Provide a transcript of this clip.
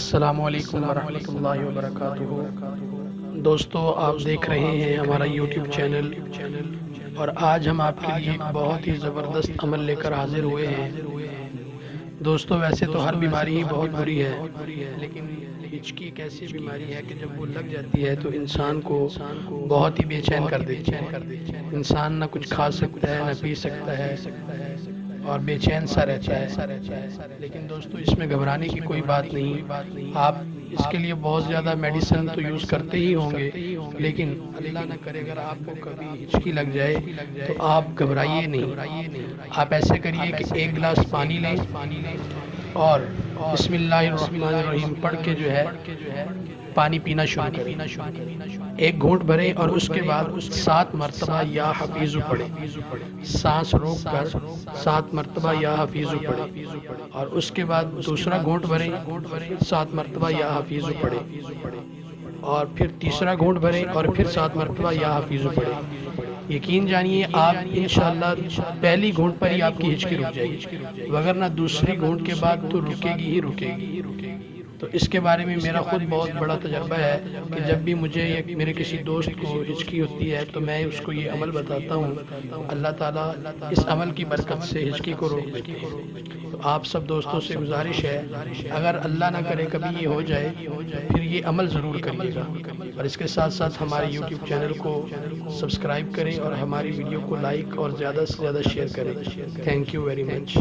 السلام علیکم ورحمۃ اللہ وبرکاتہ۔ دوستو، آپ دیکھ رہے ہیں ہمارا یوٹیوب چینل، اور آج ہم آپ کے لیے ایک بہت ہی زبردست عمل لے کر حاضر ہوئے ہیں۔ دوستو، ویسے تو ہر بیماری ہی بہت بری ہے، لیکن ہچکی ایک ایسی بیماری ہے کہ جب وہ لگ جاتی ہے تو انسان کو بہت ہی بے چین کر دیتی ہے۔ انسان نہ کچھ کھا سکتا ہے، نہ پی سکتا ہے، اور بے چین سا رہتا ہے۔ لیکن دوستو، اس میں گھبرانے کی کوئی بات نہیں۔ آپ اس کے لیے بہت زیادہ میڈیسن تو یوز کرتے ہی ہوں گے، لیکن اللہ نہ کرے اگر آپ کو کبھی ہچکی لگ جائے تو آپ گھبرائیے نہیں۔ آپ ایسے کریے کہ ایک گلاس پانی لیں اور بسم اللہ الرحمن الرحیم پڑھ کے جو ہے پانی پینا شروع کریں۔ ایک گھونٹ بھریں اور اس کے بعد 7 مرتبہ یا حفیظ پڑھیں۔ سانس روک کر 7 مرتبہ یا حفیظ پڑھیں، اور اس کے بعد دوسرا گھونٹ بھریں، 7 مرتبہ یا حفیظ پڑھیں، اور پھر تیسرا گھونٹ بھریں اور پھر 7 مرتبہ یا حفیظ پڑھیں۔ یقین جانیے آپ انشاءاللہ پہلی گھونٹ پر ہی آپ کی ہچکی رک جائے گی، وگرنہ دوسری گھونٹ کے بعد تو رکے گی ہی رکے گی۔ تو اس کے بارے میں میرا خود بہت بڑا تجربہ ہے کہ جب بھی مجھے میرے کسی دوست کو ہچکی ہوتی ہے تو میں اس کو یہ عمل بتاتا ہوں۔ اللہ تعالیٰ اس عمل کی برکت سے ہچکی کو روک دیتے ہیں۔ تو آپ سب دوستوں سے گزارش ہے، اگر اللہ نہ کرے کبھی یہ ہو جائے تو پھر یہ عمل ضرور کریے گا، اور اس کے ساتھ ساتھ ہمارے یوٹیوب چینل کو سبسکرائب کریں اور ہماری ویڈیو کو لائک اور زیادہ سے زیادہ شیئر کریں۔ Thank you very much.